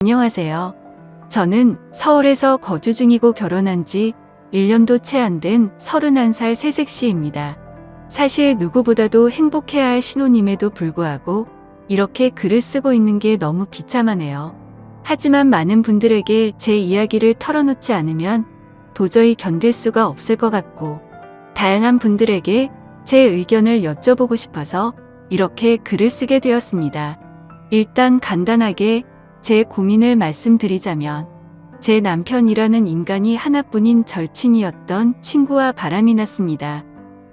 안녕하세요. 저는 서울에서 거주 중이고 결혼한 지 1년도 채 안 된 31살 새색시입니다. 사실 누구보다도 행복해야 할 신혼임에도 불구하고 이렇게 글을 쓰고 있는 게 너무 비참하네요. 하지만 많은 분들에게 제 이야기를 털어놓지 않으면 도저히 견딜 수가 없을 것 같고, 다양한 분들에게 제 의견을 여쭤보고 싶어서 이렇게 글을 쓰게 되었습니다. 일단 간단하게 제 고민을 말씀드리자면, 제 남편이라는 인간이 하나뿐인 절친이었던 친구와 바람이 났습니다.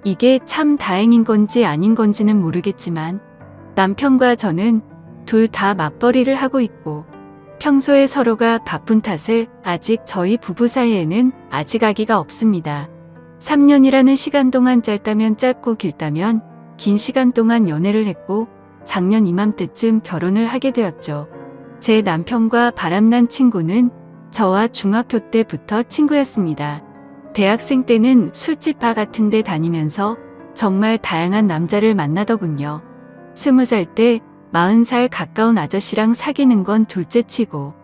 이게 참 다행인 건지 아닌 건지는 모르겠지만 남편과 저는 둘 다 맞벌이를 하고 있고, 평소에 서로가 바쁜 탓을 아직 저희 부부 사이에는 아직 아기가 없습니다. 3년이라는 시간 동안 짧다면 짧고 길다면 긴 시간 동안 연애를 했고, 작년 이맘때쯤 결혼을 하게 되었죠. 제 남편과 바람난 친구는 저와 중학교 때부터 친구였습니다. 대학생 때는 술집 바 같은 데 다니면서 정말 다양한 남자를 만나더군요. 20살 때 40살 가까운 아저씨랑 사귀는 건 둘째치고,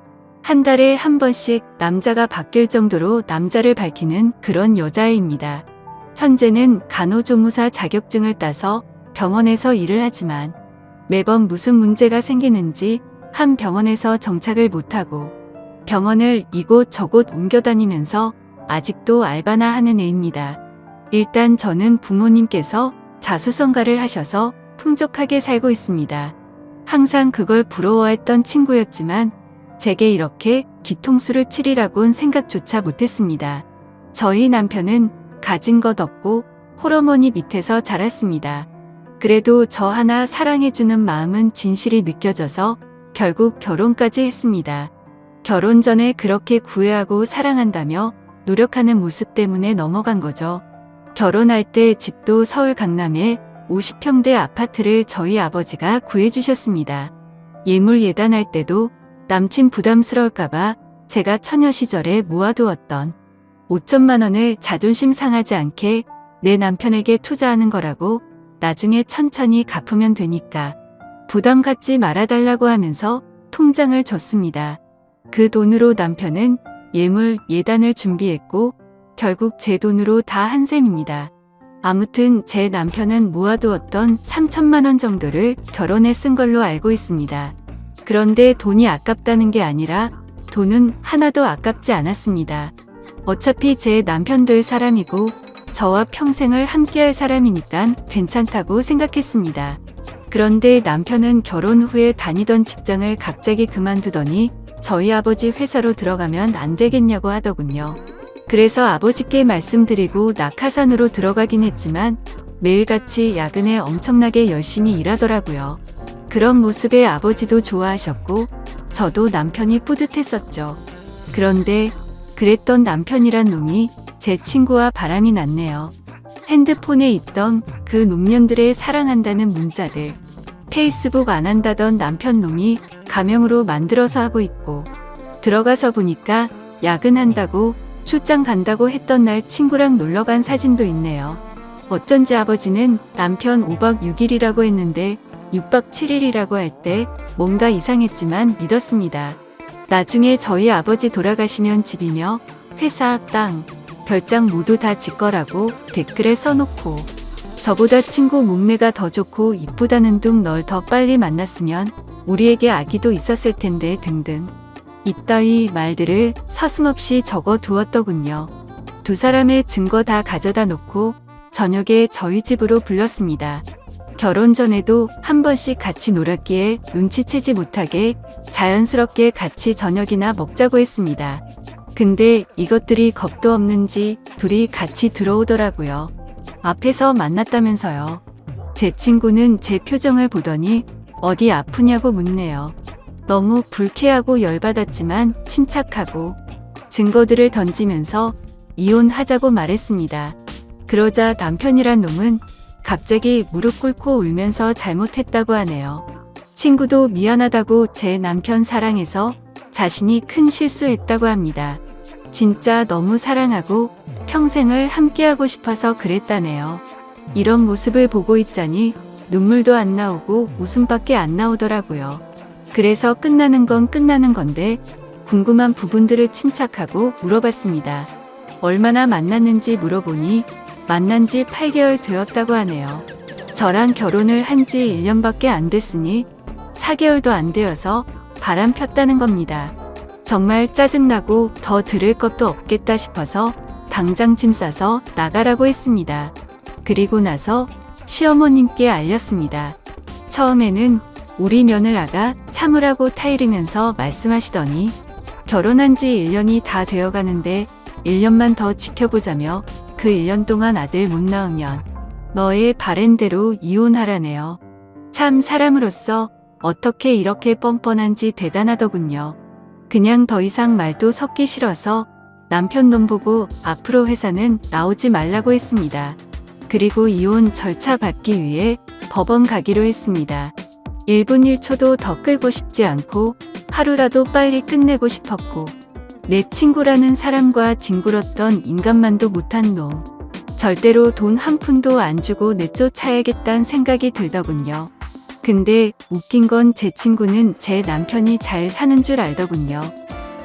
한 달에 한 번씩 남자가 바뀔 정도로 남자를 밝히는 그런 여자애입니다. 현재는 간호조무사 자격증을 따서 병원에서 일을 하지만 매번 무슨 문제가 생기는지 한 병원에서 정착을 못하고 병원을 이곳 저곳 옮겨다니면서 아직도 알바나 하는 애입니다. 일단 저는 부모님께서 자수성가를 하셔서 풍족하게 살고 있습니다. 항상 그걸 부러워했던 친구였지만 제게 이렇게 뒤통수를 치리라곤 생각조차 못했습니다. 저희 남편은 가진 것 없고 홀어머니 밑에서 자랐습니다. 그래도 저 하나 사랑해주는 마음은 진실이 느껴져서 결국 결혼까지 했습니다. 결혼 전에 그렇게 구애하고 사랑한다며 노력하는 모습 때문에 넘어간 거죠. 결혼할 때 집도 서울 강남에 50평대 아파트를 저희 아버지가 구해주셨습니다. 예물 예단할 때도 남친 부담스러울까봐 제가 처녀 시절에 모아두었던 5천만 원을 자존심 상하지 않게 내 남편에게 투자하는 거라고, 나중에 천천히 갚으면 되니까 부담 갖지 말아달라고 하면서 통장을 줬습니다. 그 돈으로 남편은 예물 예단을 준비했고 결국 제 돈으로 다 한 셈입니다. 아무튼 제 남편은 모아두었던 3천만 원 정도를 결혼에 쓴 걸로 알고 있습니다. 그런데 돈이 아깝다는 게 아니라 돈은 하나도 아깝지 않았습니다. 어차피 제 남편 될 사람이고 저와 평생을 함께할 사람이니까 괜찮다고 생각했습니다. 그런데 남편은 결혼 후에 다니던 직장을 갑자기 그만두더니 저희 아버지 회사로 들어가면 안 되겠냐고 하더군요. 그래서 아버지께 말씀드리고 낙하산으로 들어가긴 했지만 매일같이 야근에 엄청나게 열심히 일하더라고요. 그런 모습에 아버지도 좋아하셨고 저도 남편이 뿌듯했었죠. 그런데 그랬던 남편이란 놈이 제 친구와 바람이 났네요. 핸드폰에 있던 그 놈년들의 사랑한다는 문자들, 페이스북 안 한다던 남편 놈이 가명으로 만들어서 하고 있고, 들어가서 보니까 야근한다고 출장 간다고 했던 날 친구랑 놀러간 사진도 있네요. 어쩐지 아버지는 남편 5박 6일이라고 했는데 6박 7일이라고 할 때 뭔가 이상했지만 믿었습니다. 나중에 저희 아버지 돌아가시면 집이며 회사, 땅, 별장 모두 다 지 거라고 댓글에 써놓고, 저보다 친구 몸매가 더 좋고 이쁘다는 둥 널 더 빨리 만났으면 우리에게 아기도 있었을 텐데 등등 이따위 말들을 서슴없이 적어 두었더군요. 두 사람의 증거 다 가져다 놓고 저녁에 저희 집으로 불렀습니다. 결혼 전에도 한 번씩 같이 놀았기에 눈치채지 못하게 자연스럽게 같이 저녁이나 먹자고 했습니다. 근데 이것들이 겁도 없는지 둘이 같이 들어오더라고요. 앞에서 만났다면서요. 제 친구는 제 표정을 보더니 어디 아프냐고 묻네요. 너무 불쾌하고 열받았지만 침착하고 증거들을 던지면서 이혼하자고 말했습니다. 그러자 남편이란 놈은 갑자기 무릎 꿇고 울면서 잘못했다고 하네요. 친구도 미안하다고 제 남편 사랑해서 자신이 큰 실수했다고 합니다. 진짜 너무 사랑하고 평생을 함께하고 싶어서 그랬다네요. 이런 모습을 보고 있자니 눈물도 안 나오고 웃음밖에 안 나오더라고요. 그래서 끝나는 건 끝나는 건데 궁금한 부분들을 침착하고 물어봤습니다. 얼마나 만났는지 물어보니 만난 지 8개월 되었다고 하네요. 저랑 결혼을 한 지 1년밖에 안 됐으니 4개월도 안 되어서 바람 폈다는 겁니다. 정말 짜증나고 더 들을 것도 없겠다 싶어서 당장 짐 싸서 나가라고 했습니다. 그리고 나서 시어머님께 알렸습니다. 처음에는 우리 며느라가 참으라고 타이르면서 말씀하시더니 결혼한 지 1년이 다 되어 가는데 1년만 더 지켜보자며 그 1년 동안 아들 못 낳으면 너의 바랜대로 이혼하라네요. 참 사람으로서 어떻게 이렇게 뻔뻔한지 대단하더군요. 그냥 더 이상 말도 섞기 싫어서 남편 놈 보고 앞으로 회사는 나오지 말라고 했습니다. 그리고 이혼 절차 밟기 위해 법원 가기로 했습니다. 1분 1초도 더 끌고 싶지 않고 하루라도 빨리 끝내고 싶었고 내 친구라는 사람과 뒹굴었던 인간만도 못한 놈. 절대로 돈 한 푼도 안 주고 내쫓아야겠다는 생각이 들더군요. 근데 웃긴 건 제 친구는 제 남편이 잘 사는 줄 알더군요.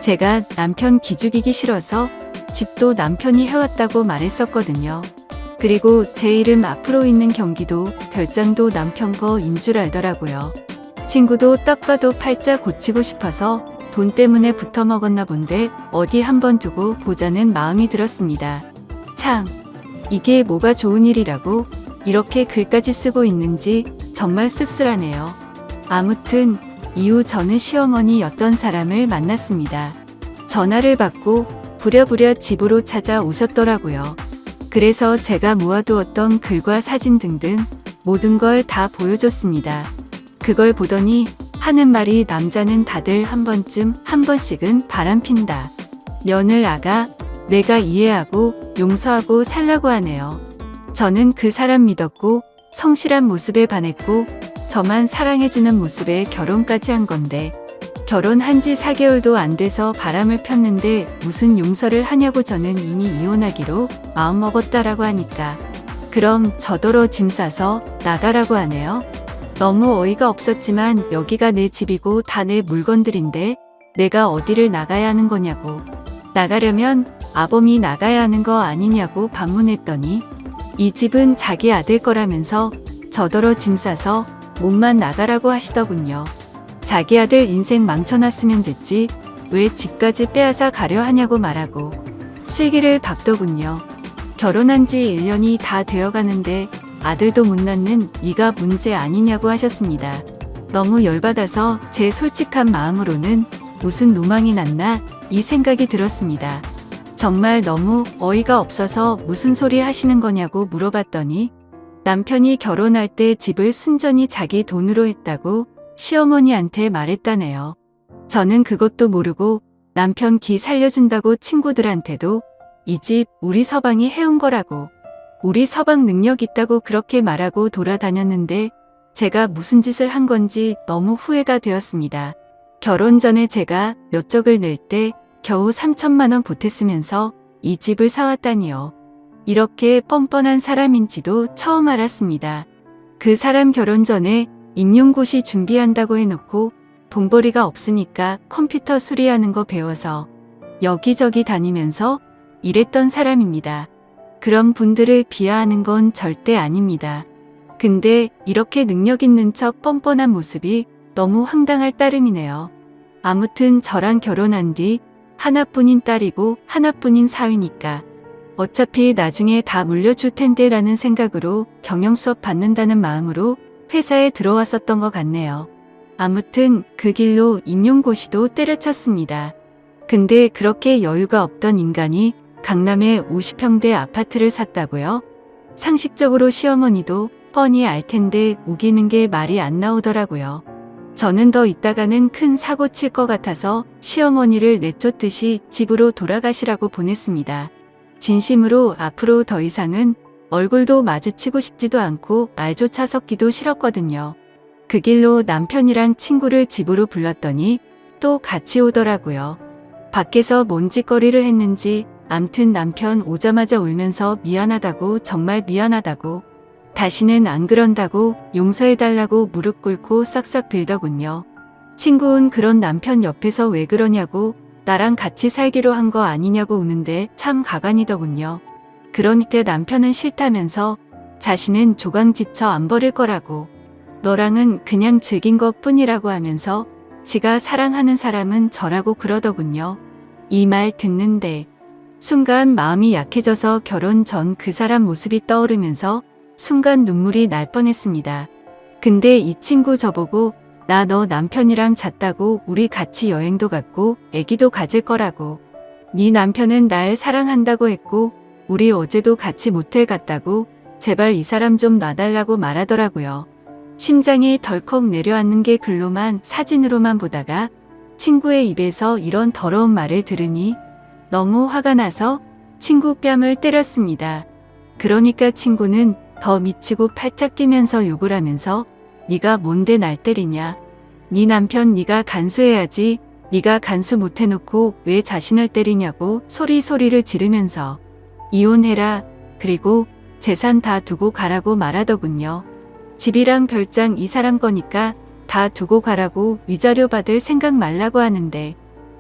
제가 남편 기죽이기 싫어서 집도 남편이 해왔다고 말했었거든요. 그리고 제 이름 앞으로 있는 경기도 별장도 남편 거인 줄 알더라고요. 친구도 딱 봐도 팔자 고치고 싶어서 돈 때문에 붙어 먹었나 본데 어디 한번 두고 보자는 마음이 들었습니다. 참, 이게 뭐가 좋은 일이라고 이렇게 글까지 쓰고 있는지 정말 씁쓸하네요. 아무튼 이후 저는 시어머니였던 사람을 만났습니다. 전화를 받고 부랴부랴 집으로 찾아오셨더라고요. 그래서 제가 모아두었던 글과 사진 등등 모든 걸 다 보여줬습니다. 그걸 보더니 하는 말이 남자는 다들 한 번씩은 바람핀다. 며느라가 내가 이해하고 용서하고 살라고 하네요. 저는 그 사람 믿었고 성실한 모습에 반했고 저만 사랑해주는 모습에 결혼까지 한 건데 결혼한 지 4개월도 안 돼서 바람을 폈는데 무슨 용서를 하냐고 저는 이미 이혼하기로 마음먹었다라고 하니까 그럼 저더러 짐 싸서 나가라고 하네요. 너무 어이가 없었지만 여기가 내 집이고 다 내 물건들인데 내가 어디를 나가야 하는 거냐고. 나가려면 아범이 나가야 하는 거 아니냐고 반문했더니 이 집은 자기 아들 거라면서 저더러 짐 싸서 몸만 나가라고 하시더군요. 자기 아들 인생 망쳐놨으면 됐지 왜 집까지 빼앗아 가려 하냐고 말하고 시기를 박더군요. 결혼한 지 1년이 다 되어가는데 아들도 못 낳는 네가 문제 아니냐고 하셨습니다. 너무 열받아서 제 솔직한 마음으로는 무슨 노망이 났나 이 생각이 들었습니다. 정말 너무 어이가 없어서 무슨 소리 하시는 거냐고 물어봤더니 남편이 결혼할 때 집을 순전히 자기 돈으로 했다고 시어머니한테 말했다네요. 저는 그것도 모르고 남편 기 살려준다고 친구들한테도 이 집 우리 서방이 해온 거라고 우리 서방 능력 있다고 그렇게 말하고 돌아다녔는데 제가 무슨 짓을 한 건지 너무 후회가 되었습니다. 결혼 전에 제가 몇 적을 낼 때 겨우 3천만 원 보탰으면서 이 집을 사왔다니요. 이렇게 뻔뻔한 사람인지도 처음 알았습니다. 그 사람 결혼 전에 임용고시 준비한다고 해놓고 돈벌이가 없으니까 컴퓨터 수리하는 거 배워서 여기저기 다니면서 일했던 사람입니다. 그런 분들을 비하하는 건 절대 아닙니다. 근데 이렇게 능력 있는 척 뻔뻔한 모습이 너무 황당할 따름이네요. 아무튼 저랑 결혼한 뒤 하나뿐인 딸이고 하나뿐인 사위니까 어차피 나중에 다 물려줄 텐데 라는 생각으로 경영수업 받는다는 마음으로 회사에 들어왔었던 것 같네요. 아무튼 그 길로 임용고시도 때려쳤습니다. 근데 그렇게 여유가 없던 인간이 강남에 50평대 아파트를 샀다고요? 상식적으로 시어머니도 뻔히 알 텐데 우기는 게 말이 안 나오더라고요. 저는 더 있다가는 큰 사고 칠 것 같아서 시어머니를 내쫓듯이 집으로 돌아가시라고 보냈습니다. 진심으로 앞으로 더 이상은 얼굴도 마주치고 싶지도 않고 말조차 섞기도 싫었거든요. 그 길로 남편이랑 친구를 집으로 불렀더니 또 같이 오더라고요. 밖에서 뭔 짓거리를 했는지 암튼 남편 오자마자 울면서 미안하다고 정말 미안하다고 다시는 안 그런다고 용서해달라고 무릎 꿇고 싹싹 빌더군요. 친구는 그런 남편 옆에서 왜 그러냐고 나랑 같이 살기로 한 거 아니냐고 우는데 참 가관이더군요. 그러니까 남편은 싫다면서 자신은 조강지처 안 버릴 거라고 너랑은 그냥 즐긴 것 뿐이라고 하면서 지가 사랑하는 사람은 저라고 그러더군요. 이 말 듣는데 순간 마음이 약해져서 결혼 전 그 사람 모습이 떠오르면서 순간 눈물이 날 뻔했습니다. 근데 이 친구 저보고 나 너 남편이랑 잤다고 우리 같이 여행도 갔고 애기도 가질 거라고 네 남편은 날 사랑한다고 했고 우리 어제도 같이 모텔 갔다고 제발 이 사람 좀 놔달라고 말하더라고요. 심장이 덜컥 내려앉는 게 글로만 사진으로만 보다가 친구의 입에서 이런 더러운 말을 들으니 너무 화가 나서 친구 뺨을 때렸습니다. 그러니까 친구는 더 미치고 팔짝 뛰면서 욕을 하면서 네가 뭔데 날 때리냐. 네 남편 네가 간수해야지. 네가 간수 못해놓고 왜 자신을 때리냐고 소리를 지르면서 이혼해라. 그리고 재산 다 두고 가라고 말하더군요. 집이랑 별장 이 사람 거니까 다 두고 가라고 위자료 받을 생각 말라고 하는데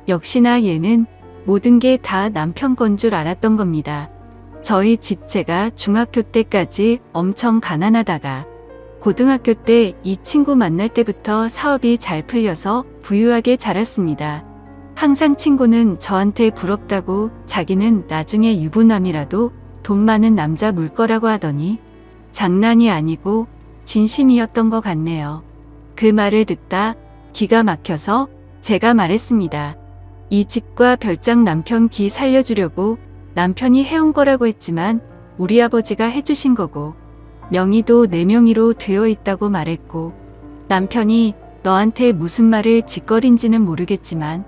역시나 얘는 모든 게 다 남편 건 줄 알았던 겁니다. 저희 집 제가 중학교 때까지 엄청 가난하다가 고등학교 때 이 친구 만날 때부터 사업이 잘 풀려서 부유하게 자랐습니다. 항상 친구는 저한테 부럽다고 자기는 나중에 유부남이라도 돈 많은 남자 물 거라고 하더니 장난이 아니고 진심이었던 것 같네요. 그 말을 듣다 기가 막혀서 제가 말했습니다. 이 집과 별장 남편 기 살려주려고 남편이 해온 거라고 했지만 우리 아버지가 해주신 거고 명의도 내 명의로 되어 있다고 말했고 남편이 너한테 무슨 말을 짓거린지는 모르겠지만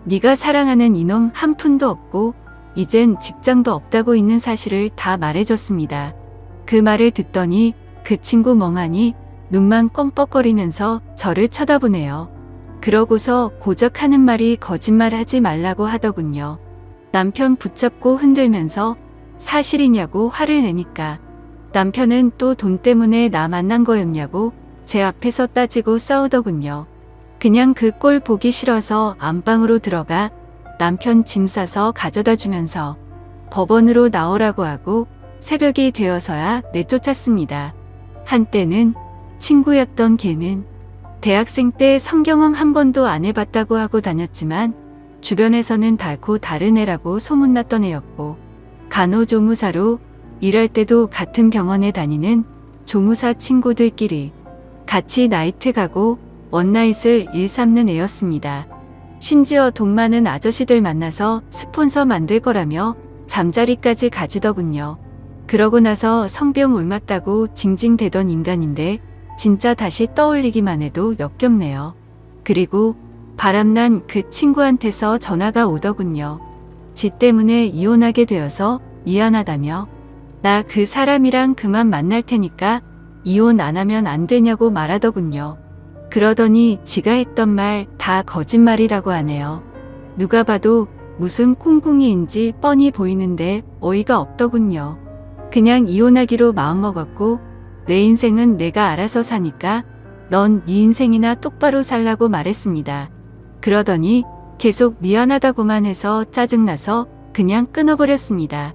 네가 사랑하는 이놈 한 푼도 없고 이젠 직장도 없다고 있는 사실을 다 말해줬습니다. 그 말을 듣더니 그 친구 멍하니 눈만 껌뻑거리면서 저를 쳐다보네요. 그러고서 고작 하는 말이 거짓말하지 말라고 하더군요. 남편 붙잡고 흔들면서 사실이냐고 화를 내니까 남편은 또 돈 때문에 나 만난 거였냐고 제 앞에서 따지고 싸우더군요. 그냥 그 꼴 보기 싫어서 안방으로 들어가 남편 짐 싸서 가져다 주면서 법원으로 나오라고 하고 새벽이 되어서야 내쫓았습니다. 한때는 친구였던 걔는 대학생 때 성경험 한 번도 안 해봤다고 하고 다녔지만 주변에서는 달고 다른 애라고 소문났던 애였고 간호조무사로 일할 때도 같은 병원에 다니는 조무사 친구들끼리 같이 나이트 가고 원나잇을 일삼는 애였습니다. 심지어 돈 많은 아저씨들 만나서 스폰서 만들 거라며 잠자리까지 가지더군요. 그러고 나서 성병 옮았다고 징징대던 인간인데 진짜 다시 떠올리기만 해도 역겹네요. 그리고 바람난 그 친구한테서 전화가 오더군요. 지 때문에 이혼하게 되어서 미안하다며 나 그 사람이랑 그만 만날 테니까 이혼 안 하면 안 되냐고 말하더군요. 그러더니 지가 했던 말 다 거짓말이라고 하네요. 누가 봐도 무슨 꿍꿍이인지 뻔히 보이는데 어이가 없더군요. 그냥 이혼하기로 마음먹었고 내 인생은 내가 알아서 사니까 넌 네 인생이나 똑바로 살라고 말했습니다. 그러더니 계속 미안하다고만 해서 짜증나서 그냥 끊어버렸습니다.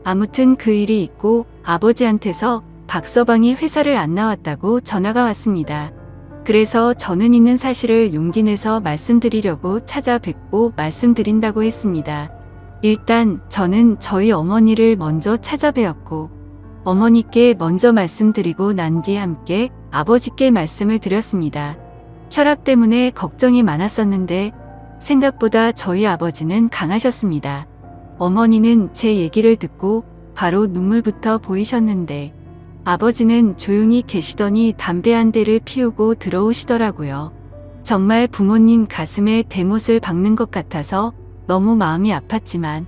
아무튼 그 일이 있고 아버지한테서 박서방이 회사를 안 나왔다고 전화가 왔습니다. 그래서 저는 있는 사실을 용기 내서 말씀드리려고 찾아뵙고 말씀드린다고 했습니다. 일단 저는 저희 어머니를 먼저 찾아뵈었고 어머니께 먼저 말씀드리고 난 뒤 함께 아버지께 말씀을 드렸습니다. 혈압 때문에 걱정이 많았었는데 생각보다 저희 아버지는 강하셨습니다. 어머니는 제 얘기를 듣고 바로 눈물부터 보이셨는데 아버지는 조용히 계시더니 담배 한 대를 피우고 들어오시더라고요. 정말 부모님 가슴에 대못을 박는 것 같아서 너무 마음이 아팠지만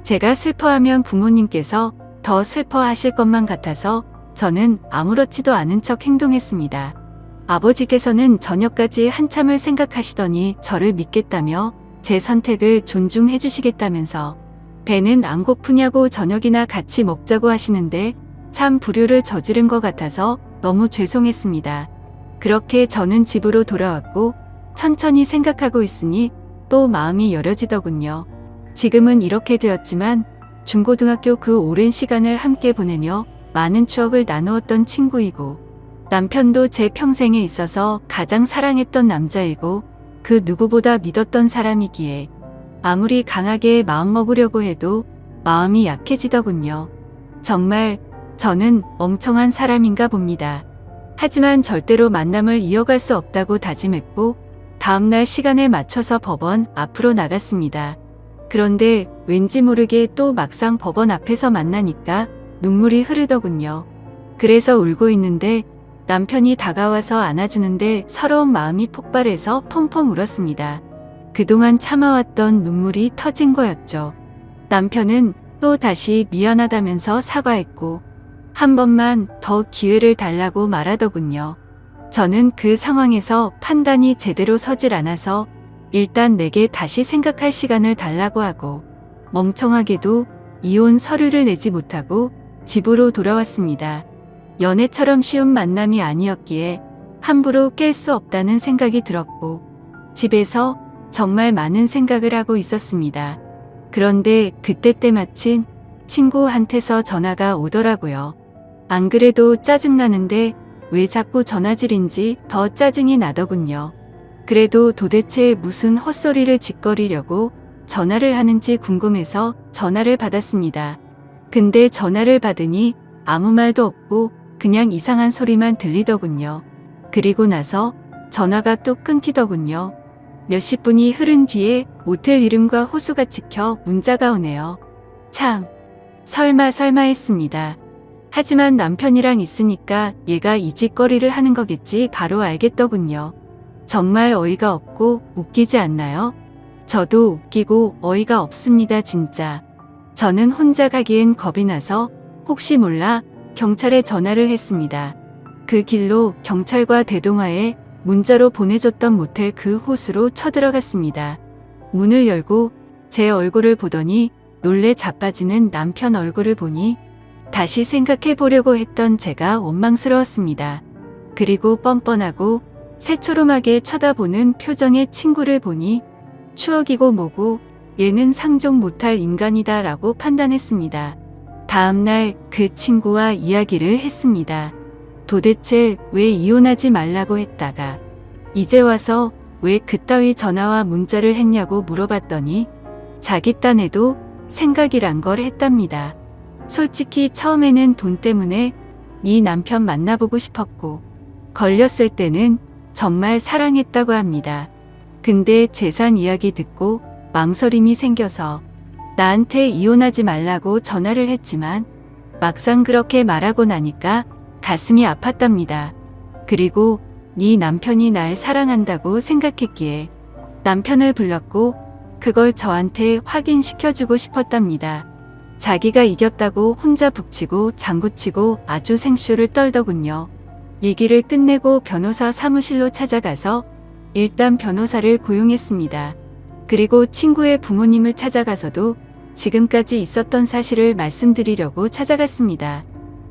제가 슬퍼하면 부모님께서 더 슬퍼하실 것만 같아서 저는 아무렇지도 않은 척 행동했습니다. 아버지께서는 저녁까지 한참을 생각하시더니 저를 믿겠다며 제 선택을 존중해 주시겠다면서 배는 안 고프냐고 저녁이나 같이 먹자고 하시는데 참 불효를 저지른 것 같아서 너무 죄송했습니다. 그렇게 저는 집으로 돌아왔고 천천히 생각하고 있으니 또 마음이 여려지더군요. 지금은 이렇게 되었지만 중고등학교 그 오랜 시간을 함께 보내며 많은 추억을 나누었던 친구이고 남편도 제 평생에 있어서 가장 사랑했던 남자이고 그 누구보다 믿었던 사람이기에 아무리 강하게 마음먹으려고 해도 마음이 약해지더군요. 정말 저는 멍청한 사람인가 봅니다. 하지만 절대로 만남을 이어갈 수 없다고 다짐했고 다음날 시간에 맞춰서 법원 앞으로 나갔습니다. 그런데 왠지 모르게 또 막상 법원 앞에서 만나니까 눈물이 흐르더군요. 그래서 울고 있는데 남편이 다가와서 안아주는데 서러운 마음이 폭발해서 펑펑 울었습니다. 그동안 참아왔던 눈물이 터진 거였죠. 남편은 또 다시 미안하다면서 사과했고 한 번만 더 기회를 달라고 말하더군요. 저는 그 상황에서 판단이 제대로 서질 않아서 일단 내게 다시 생각할 시간을 달라고 하고 멍청하게도 이혼 서류를 내지 못하고 집으로 돌아왔습니다. 연애처럼 쉬운 만남이 아니었기에 함부로 깰 수 없다는 생각이 들었고 집에서 정말 많은 생각을 하고 있었습니다. 그런데 그때 때마침 친구한테서 전화가 오더라고요. 안 그래도 짜증나는데 왜 자꾸 전화질인지 더 짜증이 나더군요. 그래도 도대체 무슨 헛소리를 짓거리려고 전화를 하는지 궁금해서 전화를 받았습니다. 근데 전화를 받으니 아무 말도 없고 그냥 이상한 소리만 들리더군요. 그리고 나서 전화가 또 끊기더군요. 몇십 분이 흐른 뒤에 모텔 이름과 호수가 찍혀 문자가 오네요. 참, 설마 했습니다. 하지만 남편이랑 있으니까 얘가 이 짓거리를 하는 거겠지 바로 알겠더군요. 정말 어이가 없고 웃기지 않나요? 저도 웃기고 어이가 없습니다 진짜. 저는 혼자 가기엔 겁이 나서 혹시 몰라 경찰에 전화를 했습니다. 그 길로 경찰과 대동하에 문자로 보내줬던 모텔 그 호수로 쳐들어갔습니다. 문을 열고 제 얼굴을 보더니 놀래 자빠지는 남편 얼굴을 보니 다시 생각해 보려고 했던 제가 원망스러웠습니다. 그리고 뻔뻔하고 새초롬하게 쳐다보는 표정의 친구를 보니 추억이고 뭐고 얘는 상종 못할 인간이다 라고 판단했습니다. 다음날 그 친구와 이야기를 했습니다. 도대체 왜 이혼하지 말라고 했다가 이제 와서 왜 그따위 전화와 문자를 했냐고 물어봤더니 자기 딴에도 생각이란 걸 했답니다. 솔직히 처음에는 돈 때문에 네 남편 만나보고 싶었고 걸렸을 때는 정말 사랑했다고 합니다. 근데 재산 이야기 듣고 망설임이 생겨서 나한테 이혼하지 말라고 전화를 했지만 막상 그렇게 말하고 나니까 가슴이 아팠답니다. 그리고 네 남편이 날 사랑한다고 생각했기에 남편을 불렀고 그걸 저한테 확인시켜주고 싶었답니다. 자기가 이겼다고 혼자 북치고 장구치고 아주 생쇼를 떨더군요. 얘기를 끝내고 변호사 사무실로 찾아가서 일단 변호사를 고용했습니다. 그리고 친구의 부모님을 찾아가서도 지금까지 있었던 사실을 말씀드리려고 찾아갔습니다.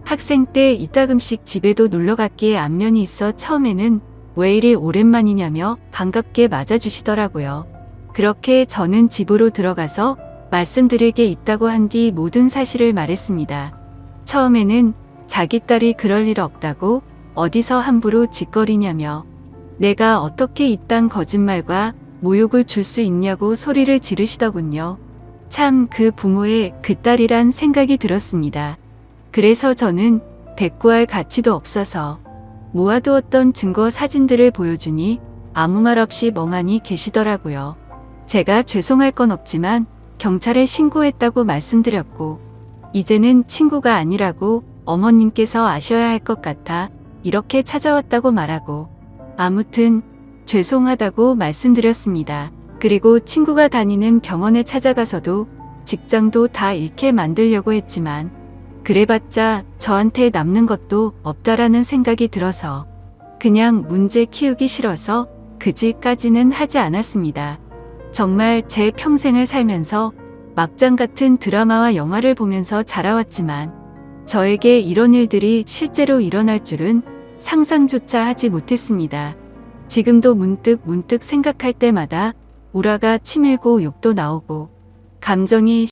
학생 때 이따금씩 집에도 놀러갔기에 안면이 있어 처음에는 왜 이리 오랜만이냐며 반갑게 맞아주시더라고요. 그렇게 저는 집으로 들어가서 말씀드릴 게 있다고 한 뒤 모든 사실을 말했습니다. 처음에는 자기 딸이 그럴 일 없다고 어디서 함부로 짓거리냐며 내가 어떻게 이딴 거짓말과 모욕을 줄 수 있냐고 소리를 지르시더군요. 참 그 부모의 그 딸이란 생각이 들었습니다. 그래서 저는 대꾸할 가치도 없어서 모아두었던 증거 사진들을 보여주니 아무 말 없이 멍하니 계시더라고요. 제가 죄송할 건 없지만 경찰에 신고했다고 말씀드렸고 이제는 친구가 아니라고 어머님께서 아셔야 할 것 같아 이렇게 찾아왔다고 말하고 아무튼 죄송하다고 말씀드렸습니다. 그리고 친구가 다니는 병원에 찾아가서도 직장도 다 잃게 만들려고 했지만 그래봤자 저한테 남는 것도 없다라는 생각이 들어서 그냥 문제 키우기 싫어서 그지까지는 하지 않았습니다. 정말 제 평생을 살면서 막장 같은 드라마와 영화를 보면서 자라왔지만 저에게 이런 일들이 실제로 일어날 줄은 상상조차 하지 못했습니다. 지금도 문득 생각할 때마다 우라가 치밀고 욕도 나오고 감정이